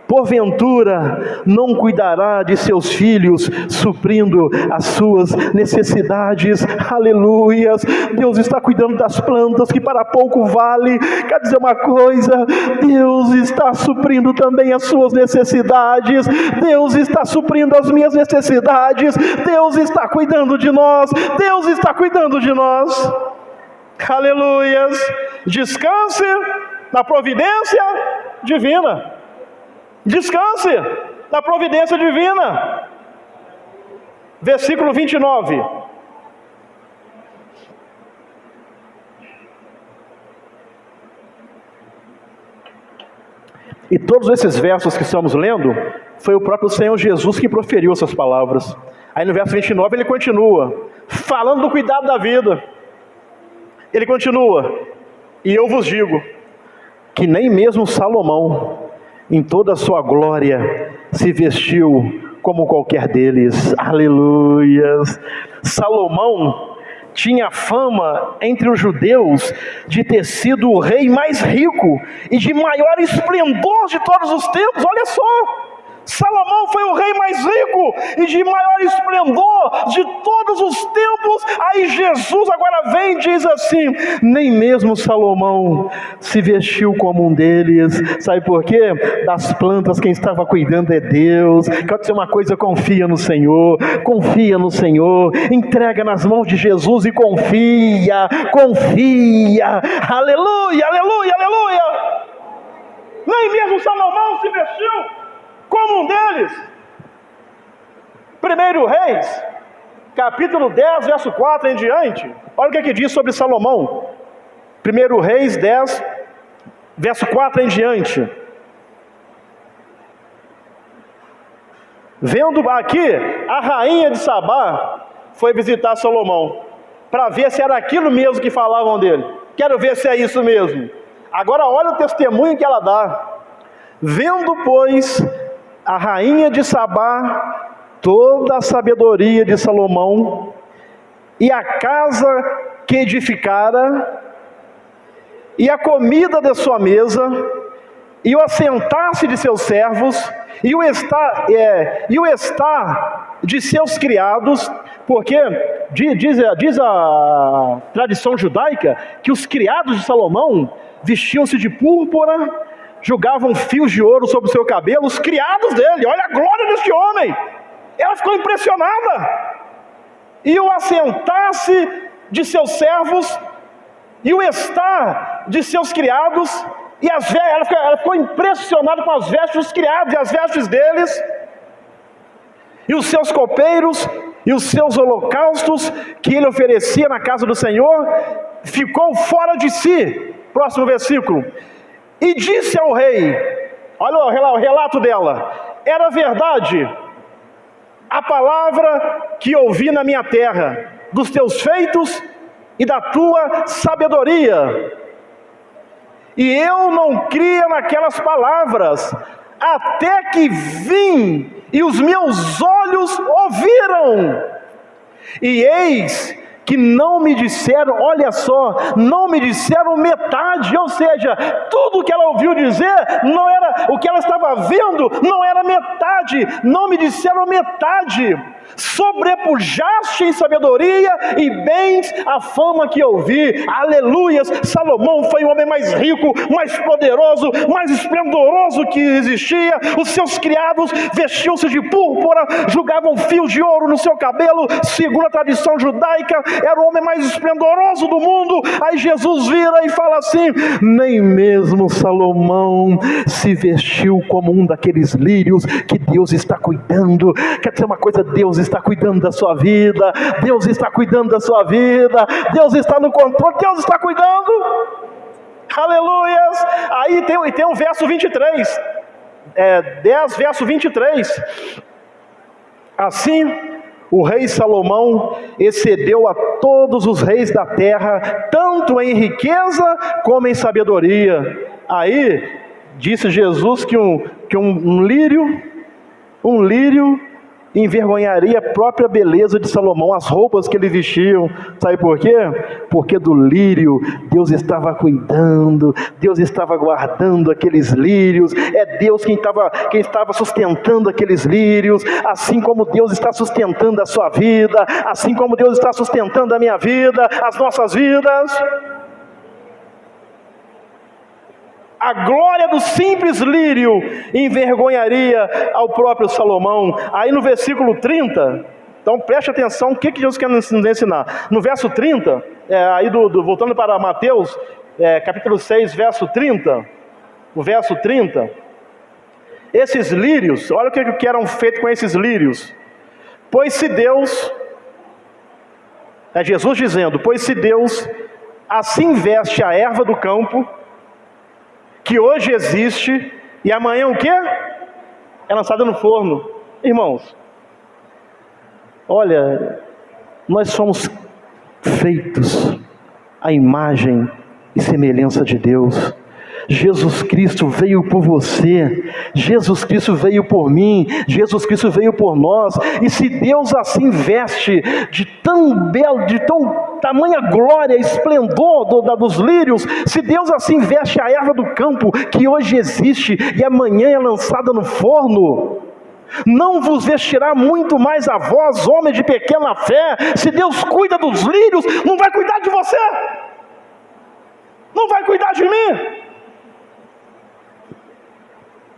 porventura não cuidará de seus filhos, suprindo as suas necessidades. Aleluias! Deus está cuidando das plantas que para pouco vale. Quer dizer uma coisa, Deus está suprindo também as suas necessidades. Deus está suprindo as minhas necessidades. Deus está cuidando de nós. Deus está cuidando de nós. Aleluias! Descanse na providência divina. Descanse na providência divina. Versículo 29. E todos esses versos que estamos lendo, foi o próprio Senhor Jesus que proferiu essas palavras. Aí no verso 29 ele continua, falando do cuidado da vida. Ele continua, e eu vos digo, que nem mesmo Salomão, em toda a sua glória, se vestiu como qualquer deles. Aleluias! Salomão tinha fama entre os judeus de ter sido o rei mais rico e de maior esplendor de todos os tempos. Olha só! Salomão foi o rei mais rico e de maior esplendor de todos os tempos. Aí Jesus agora vem e diz assim, nem mesmo Salomão se vestiu como um deles. Sabe por quê? Das plantas quem estava cuidando é Deus. Quero dizer uma coisa, confia no Senhor, entrega nas mãos de Jesus e confia, aleluia, aleluia, aleluia. Nem mesmo Salomão se vestiu como um deles. 1 Reis, capítulo 10, verso 4 em diante. Olha o que diz sobre Salomão. 1 Reis 10, verso 4 em diante. Vendo aqui, a rainha de Sabá foi visitar Salomão, para ver se era aquilo mesmo que falavam dele. Quero ver se é isso mesmo. Agora olha o testemunho que ela dá. Vendo, pois, a rainha de Sabá toda a sabedoria de Salomão e a casa que edificara e a comida da sua mesa e o assentar-se de seus servos e o estar de seus criados, porque diz a tradição judaica que os criados de Salomão vestiam-se de púrpura, jogavam fios de ouro sobre o seu cabelo, os criados dele. Olha a glória deste homem. Ela ficou impressionada. E o assentar-se de seus servos e o estar de seus criados, e ela ficou impressionada com as vestes dos criados e as vestes deles, e os seus copeiros e os seus holocaustos que ele oferecia na casa do Senhor. Ficou fora de si. Próximo versículo. E disse ao rei, olha o relato dela, era verdade a palavra que ouvi na minha terra, dos teus feitos e da tua sabedoria. E eu não cria naquelas palavras, até que vim e os meus olhos ouviram. E eis que não me disseram, olha só, não me disseram metade, ou seja, tudo o que ela ouviu dizer, não era, o que ela estava vendo, não era metade, não me disseram metade. Sobrepujaste em sabedoria e bens a fama que ouvi. Aleluias! Salomão foi o homem mais rico, mais poderoso, mais esplendoroso que existia. Os seus criados vestiam-se de púrpura, jogavam fios de ouro no seu cabelo. Segundo a tradição judaica, era o homem mais esplendoroso do mundo. Aí Jesus vira e fala assim, nem mesmo Salomão se vestiu como um daqueles lírios que Deus está cuidando. Quer dizer uma coisa, Deus está cuidando da sua vida, Deus está cuidando da sua vida, Deus está no controle, Deus está cuidando. Aleluias! Aí tem o verso 23, 10 verso 23. Assim, o rei Salomão excedeu a todos os reis da terra, tanto em riqueza como em sabedoria. Aí, disse Jesus que um lírio envergonharia a própria beleza de Salomão, as roupas que ele vestiu. Sabe por quê? Porque do lírio Deus estava cuidando, Deus estava guardando aqueles lírios, é Deus quem estava sustentando aqueles lírios, assim como Deus está sustentando a sua vida, assim como Deus está sustentando a minha vida, as nossas vidas. A glória do simples lírio envergonharia ao próprio Salomão. Aí no versículo 30, então preste atenção, o que Jesus quer nos ensinar. No verso 30, voltando para Mateus, capítulo 6, verso 30, o verso 30, esses lírios, olha o que eram feitos com esses lírios. Pois se Deus, é Jesus dizendo, pois se Deus assim veste a erva do campo, que hoje existe, e amanhã o quê? É lançada no forno. Irmãos, olha, nós somos feitos à imagem e semelhança de Deus. Jesus Cristo veio por você, Jesus Cristo veio por mim, Jesus Cristo veio por nós. E se Deus assim veste de tão belo, de tão tamanha glória, esplendor dos lírios, se Deus assim veste a erva do campo, que hoje existe e amanhã é lançada no forno, não vos vestirá muito mais a vós, homens de pequena fé? Se Deus cuida dos lírios, não vai cuidar de você? Não vai cuidar de mim?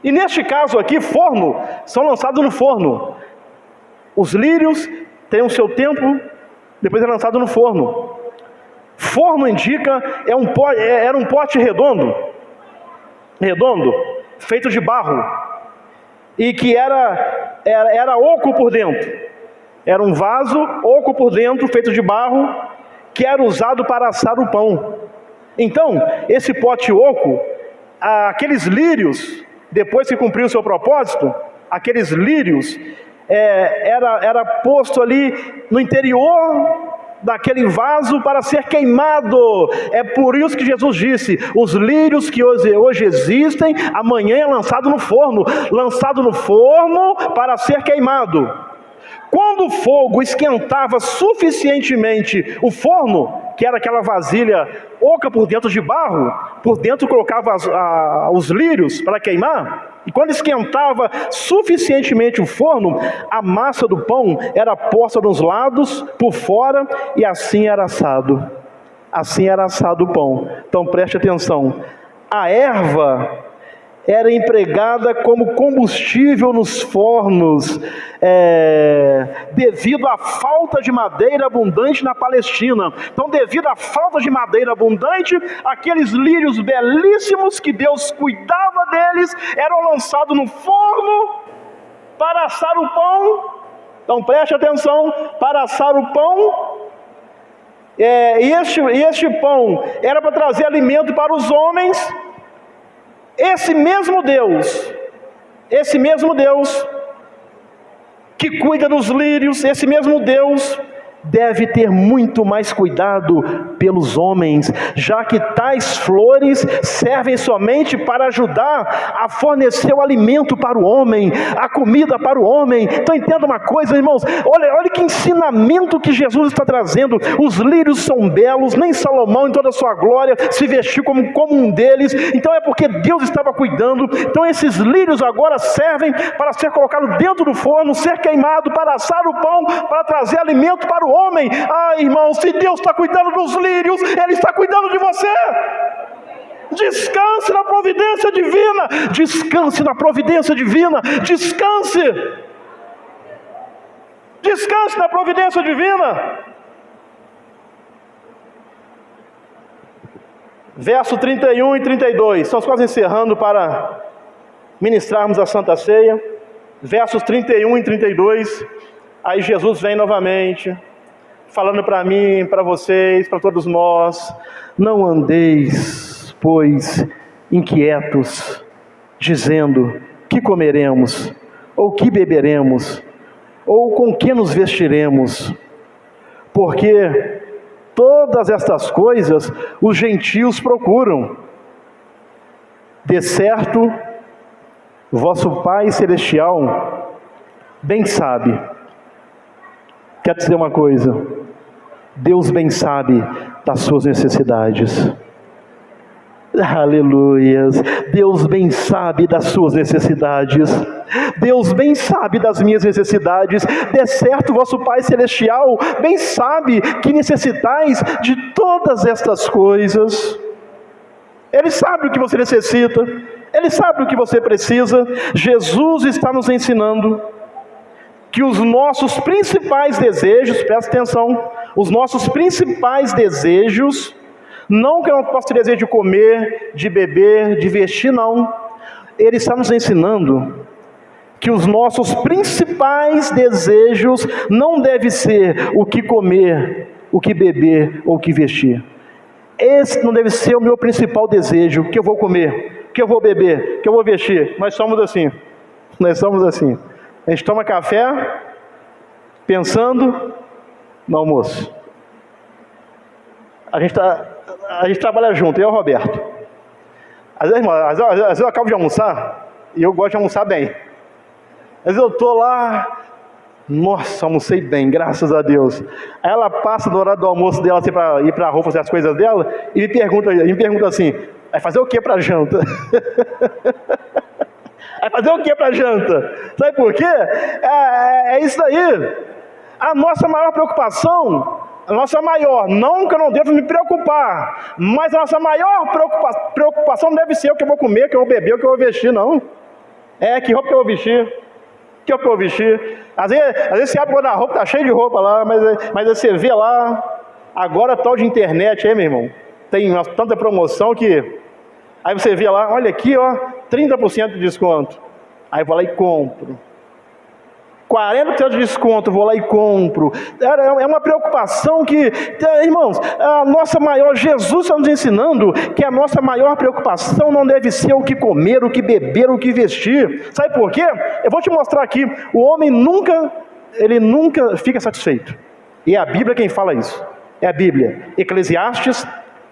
E neste caso aqui, forno, são lançados no forno. Os lírios têm o seu tempo, depois é lançado no forno. Forno indica, era um pote redondo, feito de barro, e que era oco por dentro. Era um vaso oco por dentro, feito de barro, que era usado para assar o pão. Então, esse pote oco, aqueles lírios, depois que cumpriu o seu propósito, aqueles lírios era posto ali no interior daquele vaso para ser queimado. É por isso que Jesus disse, os lírios que hoje existem, amanhã é lançado no forno para ser queimado. Quando o fogo esquentava suficientemente o forno, que era aquela vasilha oca por dentro de barro, por dentro colocava os lírios para queimar, e quando esquentava suficientemente o forno, a massa do pão era posta nos lados, por fora, e assim era assado. Assim era assado o pão. Então preste atenção, a erva era empregada como combustível nos fornos, devido à falta de madeira abundante na Palestina. Então, devido à falta de madeira abundante, aqueles lírios belíssimos que Deus cuidava deles, eram lançados no forno para assar o pão. Então preste atenção, para assar o pão. E este pão era para trazer alimento para os homens. Esse mesmo Deus que cuida dos lírios, esse mesmo Deus deve ter muito mais cuidado pelos homens, já que tais flores servem somente para ajudar a fornecer o alimento para o homem, a comida para o homem. Então entenda uma coisa, irmãos, olha que ensinamento que Jesus está trazendo. Os lírios são belos, nem Salomão em toda a sua glória se vestiu como um deles. Então é porque Deus estava cuidando. Então esses lírios agora servem para ser colocado dentro do forno, ser queimado, para assar o pão, para trazer alimento para o homem. Irmão, se Deus está cuidando dos lírios, Ele está cuidando de você. Descanse na providência divina. Descanse na providência divina. Descanse na providência divina. Verso 31 e 32. Estamos quase encerrando para ministrarmos a Santa Ceia. Versos 31 e 32. Aí Jesus vem novamente, falando para mim, para vocês, para todos nós: não andeis, pois, inquietos, dizendo: que comeremos, ou que beberemos, ou com que nos vestiremos? Porque todas estas coisas os gentios procuram. De certo, vosso Pai Celestial bem sabe. Quero dizer uma coisa: Deus bem sabe das suas necessidades. Aleluias. Deus bem sabe das suas necessidades. Deus bem sabe das minhas necessidades. De certo, vosso Pai Celestial bem sabe que necessitais de todas estas coisas. Ele sabe o que você necessita. Ele sabe o que você precisa. Jesus está nos ensinando que os nossos principais desejos, presta atenção, os nossos principais desejos, não que eu não possa ter desejo de comer, de beber, de vestir, não. Ele está nos ensinando que os nossos principais desejos não devem ser o que comer, o que beber ou o que vestir. Esse não deve ser o meu principal desejo, o que eu vou comer, o que eu vou beber, o que eu vou vestir. Nós somos assim. A gente toma café pensando no almoço. A gente trabalha junto, eu e o Roberto. Às vezes eu acabo de almoçar, e eu gosto de almoçar bem. Às vezes eu estou lá, nossa, almocei bem, graças a Deus. Aí ela passa do horário do almoço dela, assim, para ir para a rua fazer as coisas dela, e me pergunta assim: vai fazer o que para janta? Vai fazer o que para janta? Sabe por quê? É isso aí. A nossa maior preocupação, não que eu não devo me preocupar, mas a nossa maior preocupação não deve ser o que eu vou comer, o que eu vou beber, o que eu vou vestir, não. Que roupa que eu vou vestir? Que roupa que eu vou vestir? Às vezes você abre o guarda-roupa, está cheio de roupa lá, mas você vê lá, agora tal de internet aí, meu irmão, tem tanta promoção que, aí você vê lá, olha aqui, ó, 30% de desconto. Aí eu vou lá e compro. 40% de desconto, vou lá e compro. É uma preocupação que, irmãos, Jesus está nos ensinando que a nossa maior preocupação não deve ser o que comer, o que beber, o que vestir. Sabe por quê? Eu vou te mostrar aqui. O homem nunca fica satisfeito. E é a Bíblia quem fala isso. É a Bíblia. Eclesiastes,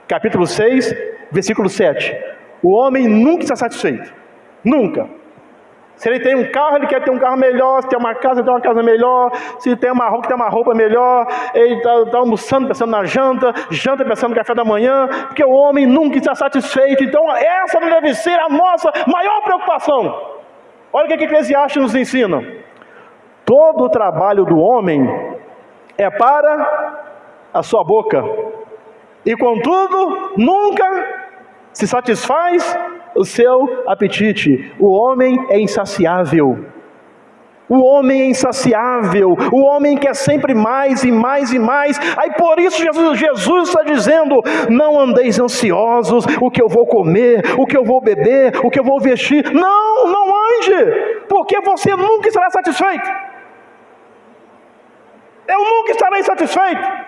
capítulo 6, versículo 7. O homem nunca está satisfeito. Nunca. Se ele tem um carro, ele quer ter um carro melhor. Se tem uma casa, ele tem uma casa melhor. Se tem uma roupa, ele tem uma roupa melhor. Ele está almoçando, pensando na janta pensando no café da manhã, porque o homem nunca está satisfeito. Então essa não deve ser a nossa maior preocupação. Olha o que Eclesiastes nos ensina: todo o trabalho do homem é para a sua boca, e contudo nunca se satisfaz o seu apetite. O homem é insaciável. O homem é insaciável. O homem quer sempre mais e mais e mais. Aí por isso Jesus está dizendo: não andeis ansiosos, o que eu vou comer, o que eu vou beber, o que eu vou vestir. Não ande, porque você nunca estará satisfeito. Eu nunca estarei satisfeito.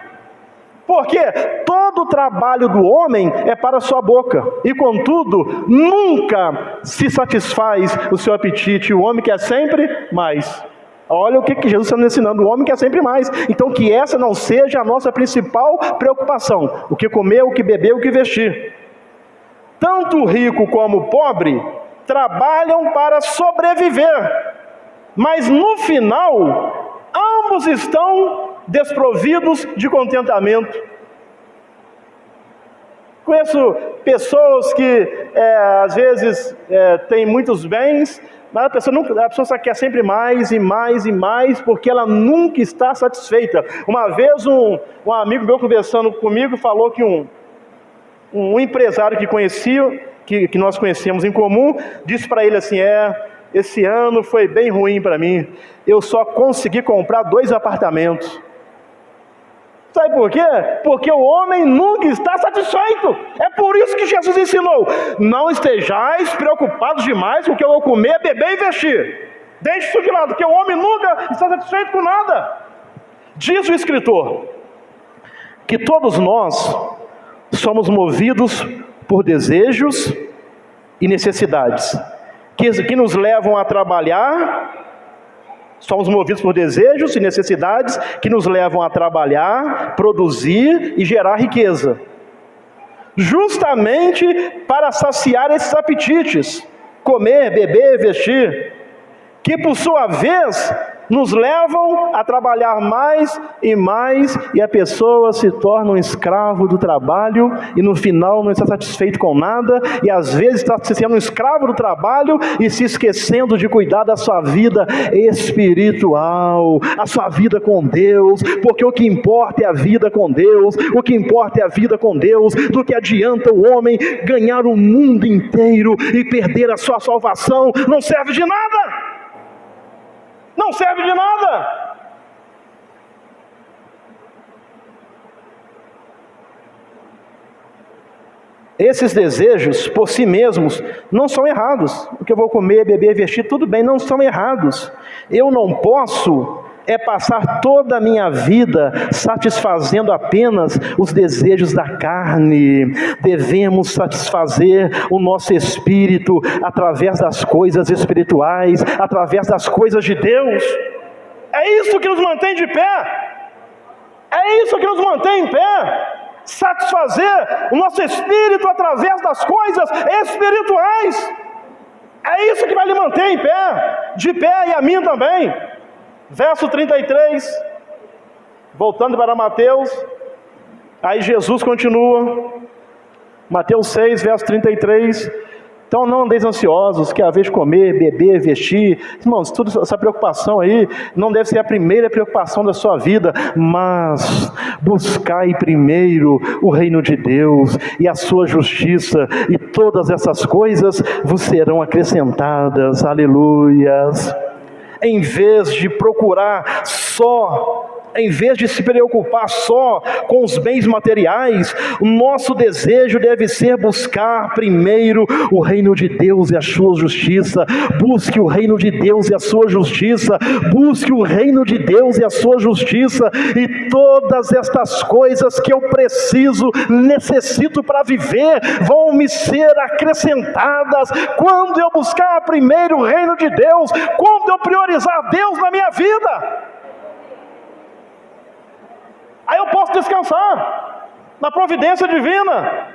Porque todo o trabalho do homem é para a sua boca, e contudo, nunca se satisfaz o seu apetite. O homem quer sempre mais. Olha o que Jesus está nos ensinando: o homem quer sempre mais. Então que essa não seja a nossa principal preocupação: o que comer, o que beber, o que vestir. Tanto o rico como o pobre trabalham para sobreviver, mas no final, ambos estão desprovidos de contentamento. Conheço pessoas que às vezes têm muitos bens, mas a pessoa só quer sempre mais e mais e mais, porque ela nunca está satisfeita. Uma vez um amigo meu conversando comigo falou que um empresário que nós conhecemos em comum, disse para ele assim: esse ano foi bem ruim para mim, eu só consegui comprar 2 apartamentos. Sabe por quê? Porque o homem nunca está satisfeito. É por isso que Jesus ensinou: não estejais preocupados demais com o que eu vou comer, beber e vestir. Deixe isso de lado, porque o homem nunca está satisfeito com nada. Diz o escritor que todos nós somos movidos por desejos e necessidades que nos levam a trabalhar. Somos movidos por desejos e necessidades que nos levam a trabalhar, produzir e gerar riqueza, justamente para saciar esses apetites: comer, beber, vestir. que por sua vez nos levam a trabalhar mais e mais, e a pessoa se torna um escravo do trabalho, e no final não está satisfeito com nada, e às vezes está sendo um escravo do trabalho, e se esquecendo de cuidar da sua vida espiritual, a sua vida com Deus, porque o que importa é a vida com Deus, o que importa é a vida com Deus. Do que adianta o homem ganhar o mundo inteiro e perder a sua salvação? Não serve de nada. Não serve de nada. Esses desejos, por si mesmos, não são errados. O que eu vou comer, beber, vestir, tudo bem, não são errados. Eu não posso passar toda a minha vida satisfazendo apenas os desejos da carne. Devemos satisfazer o nosso espírito através das coisas espirituais, através das coisas de Deus. É isso que nos mantém de pé. É isso que nos mantém em pé. Satisfazer o nosso espírito através das coisas espirituais. É isso que vai lhe manter em pé, de pé, e a mim também. Verso 33, voltando para Mateus, aí Jesus continua, Mateus 6, verso 33, então não andeis ansiosos, que é a vez de comer, beber, vestir. Irmãos, toda essa preocupação aí não deve ser a primeira preocupação da sua vida, mas buscai primeiro o reino de Deus e a sua justiça, e todas essas coisas vos serão acrescentadas. Aleluias. Em vez de procurar em vez de se preocupar só com os bens materiais, o nosso desejo deve ser buscar primeiro o reino de Deus e a sua justiça. Busque o reino de Deus e a sua justiça. Busque o reino de Deus e a sua justiça, e todas estas coisas que eu necessito para viver, vão me ser acrescentadas quando eu buscar primeiro o reino de Deus, quando eu priorizar Deus na minha vida. Aí eu posso descansar na providência divina.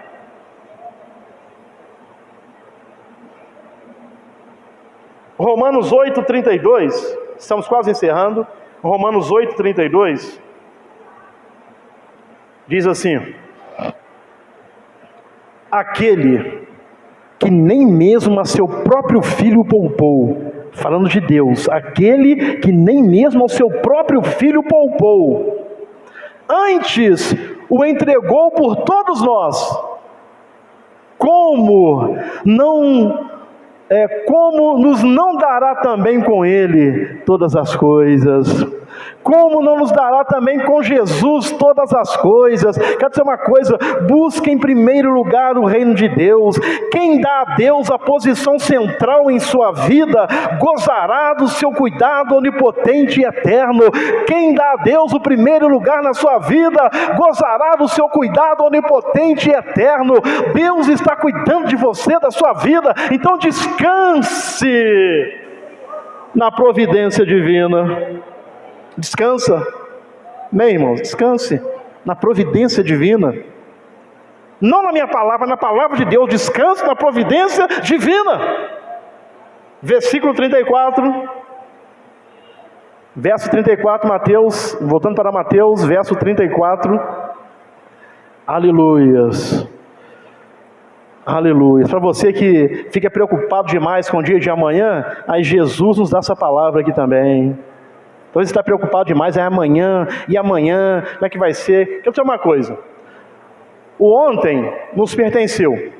Romanos 8:32, estamos quase encerrando. Romanos 8:32 diz assim: aquele que nem mesmo a seu próprio filho poupou, falando de Deus, aquele que nem mesmo ao seu próprio filho poupou, antes o entregou por todos nós, como nos não dará também com ele todas as coisas? Como não nos dará também com Jesus todas as coisas? Quero dizer uma coisa: busque em primeiro lugar o reino de Deus. Quem dá a Deus a posição central em sua vida, gozará do seu cuidado onipotente e eterno. Quem dá a Deus o primeiro lugar na sua vida, gozará do seu cuidado onipotente e eterno. Deus está cuidando de você, da sua vida, então descanse na providência divina. Descansa, amém, irmãos? Descanse na providência divina, não na minha palavra, na palavra de Deus. Descanse na providência divina. Versículo 34, verso 34, Mateus, voltando para Mateus, verso 34, aleluias, aleluia. Para você que fica preocupado demais com o dia de amanhã, aí Jesus nos dá essa palavra aqui também. Então você está preocupado demais, é amanhã, e amanhã, como é que vai ser? Quero dizer uma coisa: o ontem nos pertenceu,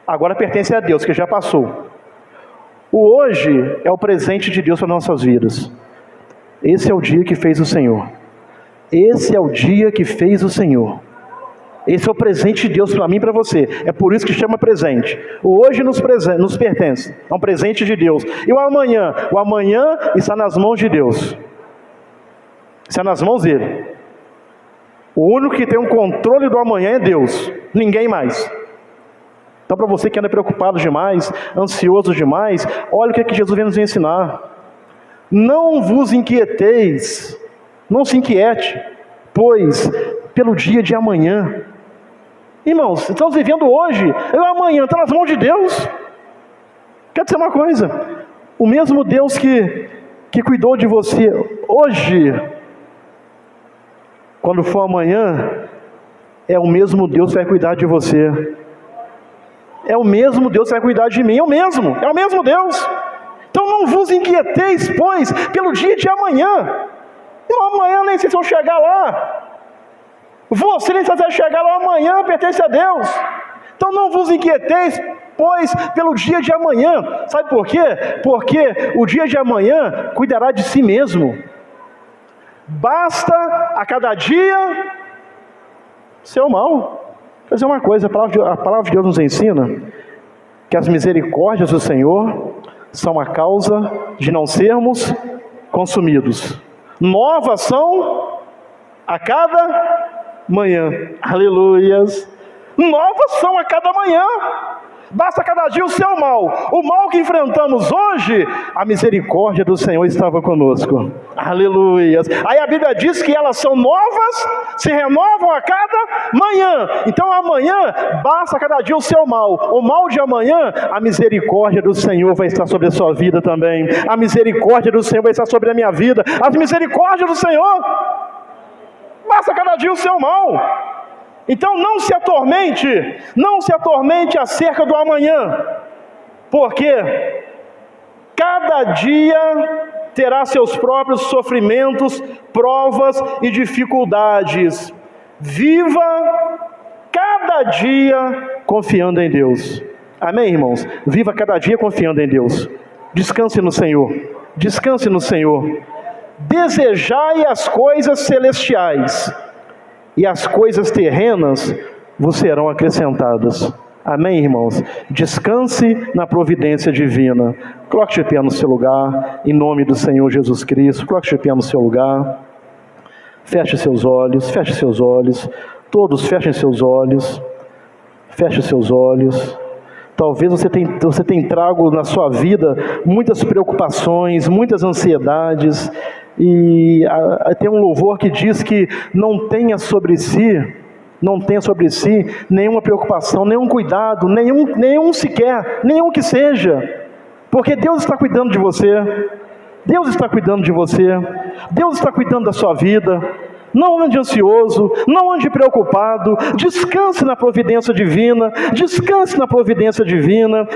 agora pertence a Deus, que já passou. O hoje é o presente de Deus para nossas vidas. Esse é o dia que fez o Senhor. Esse é o dia que fez o Senhor. Esse é o presente de Deus para mim e para você. É por isso que chama presente. O hoje nos pertence, é um presente de Deus. E o amanhã está nas mãos de Deus. Está nas mãos dele. O único que tem um controle do amanhã é Deus, ninguém mais. Então, para você que anda preocupado demais, ansioso demais, olha o que Jesus vem nos ensinar. Não vos inquieteis, não se inquiete, pois pelo dia de amanhã. Irmãos, estamos vivendo hoje, e o amanhã está nas mãos de Deus. Quero dizer uma coisa: O mesmo Deus que cuidou de você hoje, quando for amanhã, é o mesmo Deus que vai cuidar de você. É o mesmo Deus que vai cuidar de mim, é o mesmo Deus. Então não vos inquieteis, pois, pelo dia de amanhã. Amanhã nem sei se vão chegar lá. Você nem sabe se vai chegar lá amanhã, pertence a Deus. Então não vos inquieteis, pois, pelo dia de amanhã. Sabe por quê? Porque o dia de amanhã cuidará de si mesmo. Basta a cada dia seu mal. Vou dizer uma coisa, a palavra de Deus nos ensina que as misericórdias do Senhor são a causa de não sermos consumidos. Novas são a cada manhã. Aleluias. Novas são a cada manhã. Basta cada dia o seu mal. O mal que enfrentamos hoje, a misericórdia do Senhor estava conosco. Aleluias. Aí a Bíblia diz que elas são novas, se renovam a cada manhã. Então amanhã, basta cada dia o seu mal. O mal de amanhã, a misericórdia do Senhor vai estar sobre a sua vida também. A misericórdia do Senhor vai estar sobre a minha vida. A misericórdia do Senhor, basta cada dia o seu mal. Então não se atormente acerca do amanhã, porque cada dia terá seus próprios sofrimentos, provas e dificuldades. Viva cada dia confiando em Deus. Amém, irmãos? Viva cada dia confiando em Deus. Descanse no Senhor. Descanse no Senhor. Desejai as coisas celestiais, e as coisas terrenas vos serão acrescentadas. Amém, irmãos? Descanse na providência divina. Coloque-te de pé no seu lugar, em nome do Senhor Jesus Cristo. Coloque-te de pé no seu lugar. Feche seus olhos, feche seus olhos. Todos fechem seus olhos. Feche seus olhos. Talvez você tenha trago na sua vida muitas preocupações, muitas ansiedades. E tem um louvor que diz que não tenha sobre si nenhuma preocupação, nenhum cuidado, nenhum sequer, nenhum que seja, porque Deus está cuidando de você. Deus está cuidando de você. Deus está cuidando da sua vida. Não ande ansioso, não ande preocupado. Descanse na providência divina. Descanse na providência divina.